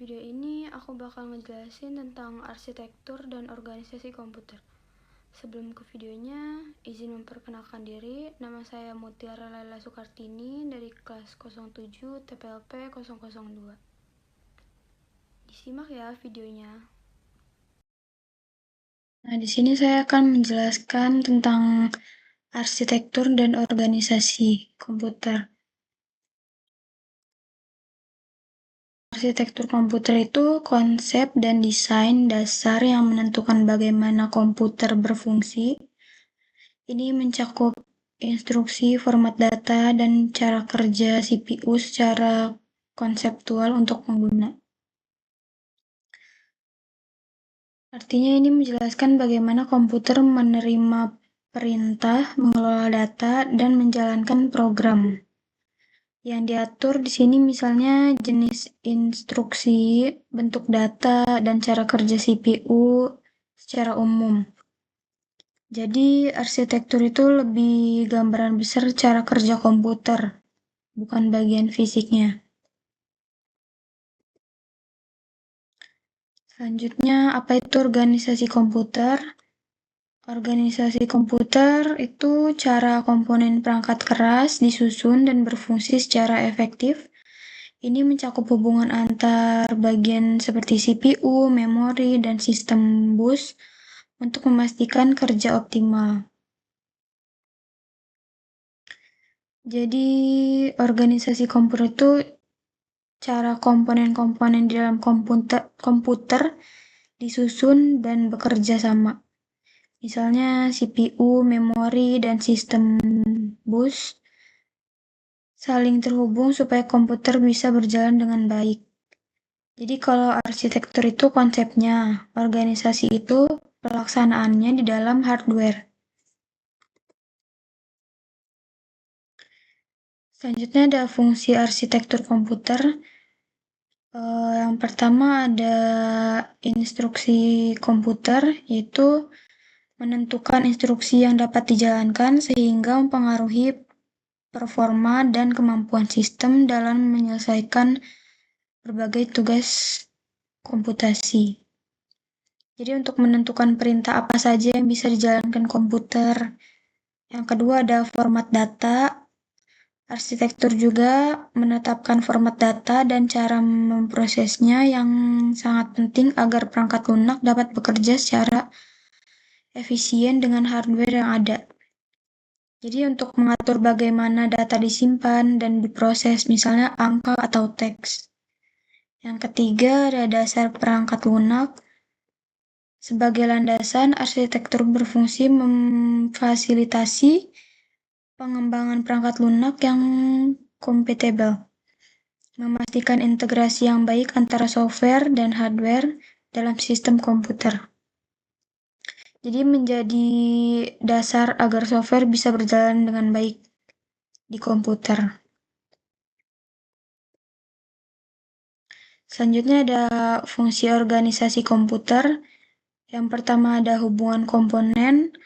video ini aku bakal ngejelasin tentang arsitektur dan organisasi komputer. Sebelum ke videonya, izin memperkenalkan diri. Nama saya Mutiara Laila Sukartini dari kelas 07 TPLP 002. Disimak ya videonya. Nah, di sini saya akan menjelaskan tentang arsitektur dan organisasi komputer. Arsitektur komputer itu konsep dan desain dasar yang menentukan bagaimana komputer berfungsi. Ini mencakup instruksi, format data, dan cara kerja CPU secara konseptual untuk pengguna. Artinya ini menjelaskan bagaimana komputer menerima perintah, mengelola data, dan menjalankan program. Yang diatur di sini misalnya jenis instruksi, bentuk data, dan cara kerja CPU secara umum. Jadi arsitektur itu lebih gambaran besar cara kerja komputer, bukan bagian fisiknya. Selanjutnya, apa itu organisasi komputer? Organisasi komputer itu cara komponen perangkat keras disusun dan berfungsi secara efektif. Ini mencakup hubungan antar bagian seperti CPU, memori, dan sistem bus untuk memastikan kerja optimal. Jadi, organisasi komputer itu cara komponen-komponen di dalam komputer disusun dan bekerja sama. Misalnya CPU, memori, dan sistem bus saling terhubung supaya komputer bisa berjalan dengan baik. Jadi kalau arsitektur itu konsepnya, organisasi itu pelaksanaannya di dalam hardware. Selanjutnya ada fungsi arsitektur komputer. Yang pertama ada instruksi komputer, yaitu menentukan instruksi yang dapat dijalankan sehingga mempengaruhi performa dan kemampuan sistem dalam menyelesaikan berbagai tugas komputasi. Jadi untuk menentukan perintah apa saja yang bisa dijalankan komputer. Yang kedua ada format data. Arsitektur juga menetapkan format data dan cara memprosesnya yang sangat penting agar perangkat lunak dapat bekerja secara efisien dengan hardware yang ada. Jadi untuk mengatur bagaimana data disimpan dan diproses, misalnya angka atau teks. Yang ketiga ada dasar perangkat lunak. Sebagai landasan, arsitektur berfungsi memfasilitasi pengembangan perangkat lunak yang kompatibel, memastikan integrasi yang baik antara software dan hardware dalam sistem komputer. Jadi menjadi dasar agar software bisa berjalan dengan baik di komputer. Selanjutnya ada fungsi organisasi komputer. Yang pertama ada hubungan komponen.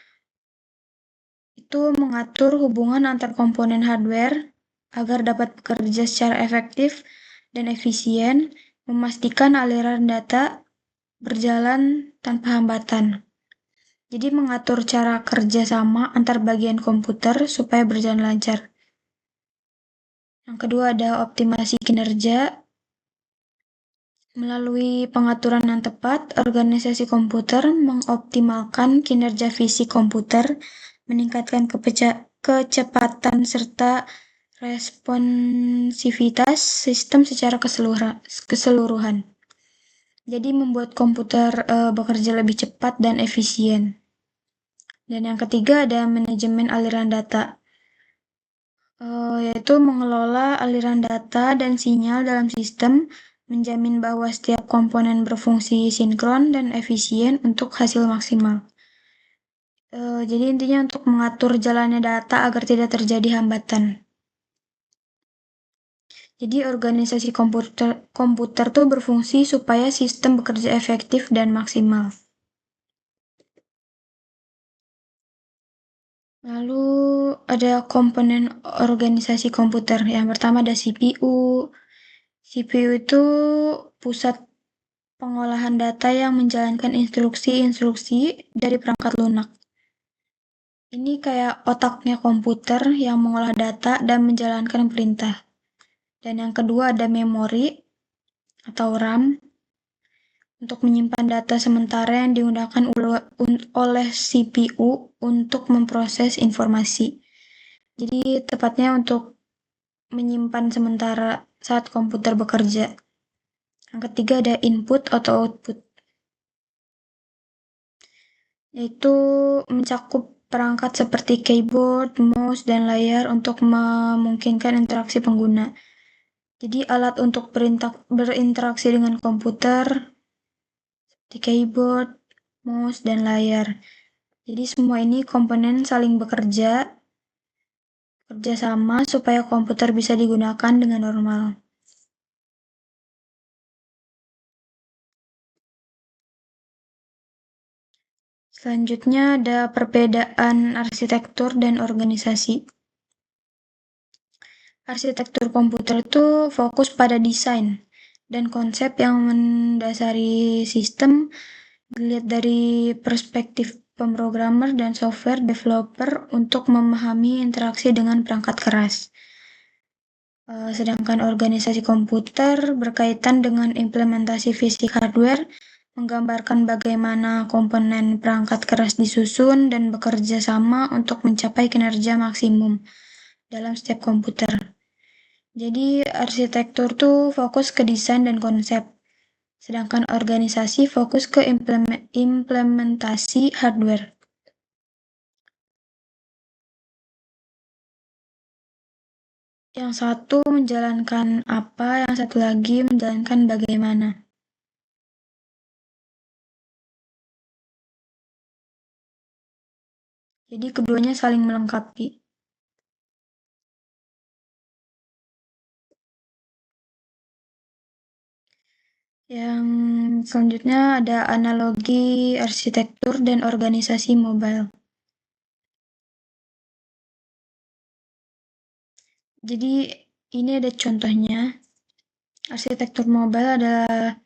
Itu mengatur hubungan antar komponen hardware agar dapat bekerja secara efektif dan efisien, memastikan aliran data berjalan tanpa hambatan. Jadi mengatur cara kerja sama antar bagian komputer supaya berjalan lancar. Yang kedua ada optimasi kinerja. Melalui pengaturan yang tepat, organisasi komputer mengoptimalkan kinerja fisik komputer, meningkatkan kecepatan serta responsivitas sistem secara keseluruhan. Jadi membuat komputer bekerja lebih cepat dan efisien. Dan yang ketiga ada manajemen aliran data, yaitu mengelola aliran data dan sinyal dalam sistem, menjamin bahwa setiap komponen berfungsi sinkron dan efisien untuk hasil maksimal. Jadi intinya untuk mengatur jalannya data agar tidak terjadi hambatan. Jadi organisasi komputer tuh berfungsi supaya sistem bekerja efektif dan maksimal. Lalu ada komponen organisasi komputer. Yang pertama ada CPU. CPU itu pusat pengolahan data yang menjalankan instruksi-instruksi dari perangkat lunak. Ini kayak otaknya komputer yang mengolah data dan menjalankan perintah. Dan yang kedua ada memori atau RAM untuk menyimpan data sementara yang digunakan oleh CPU untuk memproses informasi. Jadi tepatnya untuk menyimpan sementara saat komputer bekerja. Yang ketiga ada input atau output, yaitu mencakup perangkat seperti keyboard, mouse, dan layar untuk memungkinkan interaksi pengguna. Jadi alat untuk berinteraksi dengan komputer seperti keyboard, mouse, dan layar. Jadi semua ini komponen saling bekerja sama supaya komputer bisa digunakan dengan normal. Selanjutnya ada perbedaan arsitektur dan organisasi. Arsitektur komputer itu fokus pada desain dan konsep yang mendasari sistem dilihat dari perspektif pemrogramer dan software developer untuk memahami interaksi dengan perangkat keras. Sedangkan organisasi komputer berkaitan dengan implementasi fisik hardware, menggambarkan bagaimana komponen perangkat keras disusun dan bekerja sama untuk mencapai kinerja maksimum dalam setiap komputer. Jadi arsitektur tuh fokus ke desain dan konsep, sedangkan organisasi fokus ke implementasi hardware. Yang satu menjalankan apa, yang satu lagi menjalankan bagaimana. Jadi keduanya saling melengkapi. Yang selanjutnya ada analogi arsitektur dan organisasi mobile. Jadi ini ada contohnya. Arsitektur mobile adalah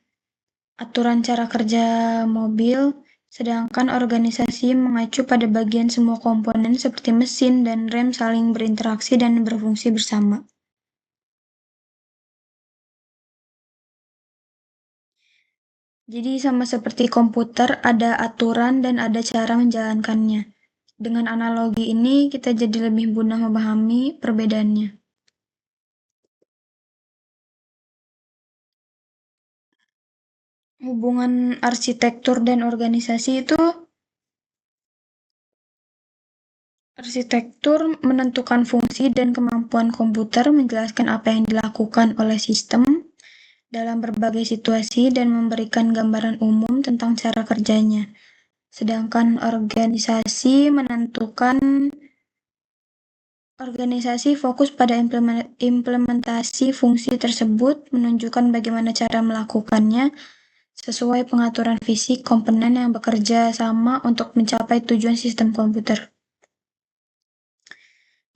aturan cara kerja mobil, sedangkan organisasi mengacu pada bagian semua komponen seperti mesin dan rem saling berinteraksi dan berfungsi bersama. Jadi sama seperti komputer, ada aturan dan ada cara menjalankannya. Dengan analogi ini, kita jadi lebih mudah memahami perbedaannya. Hubungan arsitektur dan organisasi itu, arsitektur menentukan fungsi dan kemampuan komputer, menjelaskan apa yang dilakukan oleh sistem dalam berbagai situasi dan memberikan gambaran umum tentang cara kerjanya. Sedangkan organisasi fokus pada implementasi fungsi tersebut, menunjukkan bagaimana cara melakukannya sesuai pengaturan fisik komponen yang bekerja sama untuk mencapai tujuan sistem komputer.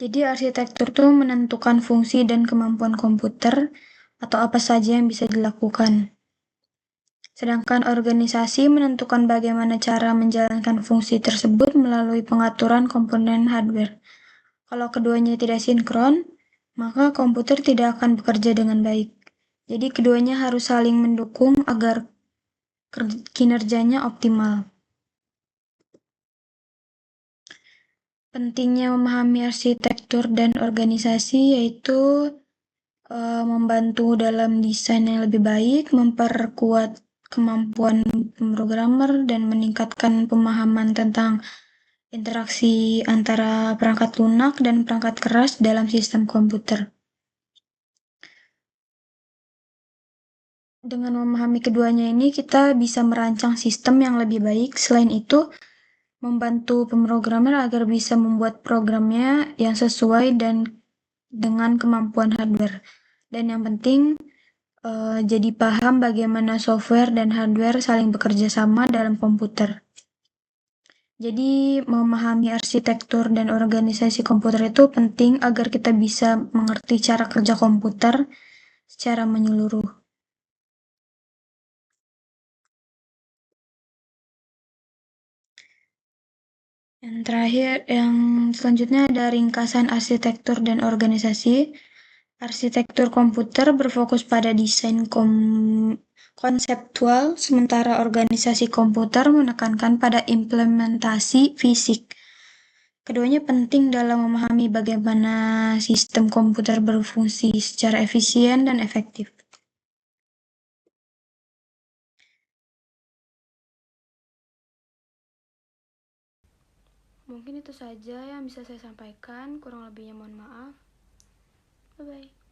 Jadi arsitektur itu menentukan fungsi dan kemampuan komputer atau apa saja yang bisa dilakukan. Sedangkan organisasi menentukan bagaimana cara menjalankan fungsi tersebut melalui pengaturan komponen hardware. Kalau keduanya tidak sinkron, maka komputer tidak akan bekerja dengan baik. Jadi keduanya harus saling mendukung agar kinerjanya optimal. Pentingnya memahami arsitektur dan organisasi yaitu membantu dalam desain yang lebih baik, memperkuat kemampuan pemrogramer, dan meningkatkan pemahaman tentang interaksi antara perangkat lunak dan perangkat keras dalam sistem komputer. Dengan memahami keduanya ini, kita bisa merancang sistem yang lebih baik. Selain itu, membantu pemrogramer agar bisa membuat programnya yang sesuai dan dengan kemampuan hardware. Dan yang penting, jadi paham bagaimana software dan hardware saling bekerja sama dalam komputer. Jadi memahami arsitektur dan organisasi komputer itu penting agar kita bisa mengerti cara kerja komputer secara menyeluruh. Yang terakhir, yang selanjutnya ada ringkasan arsitektur dan organisasi. Arsitektur komputer berfokus pada desain konseptual, sementara organisasi komputer menekankan pada implementasi fisik. Keduanya penting dalam memahami bagaimana sistem komputer berfungsi secara efisien dan efektif. Mungkin itu saja yang bisa saya sampaikan, kurang lebihnya mohon maaf. Bye-bye.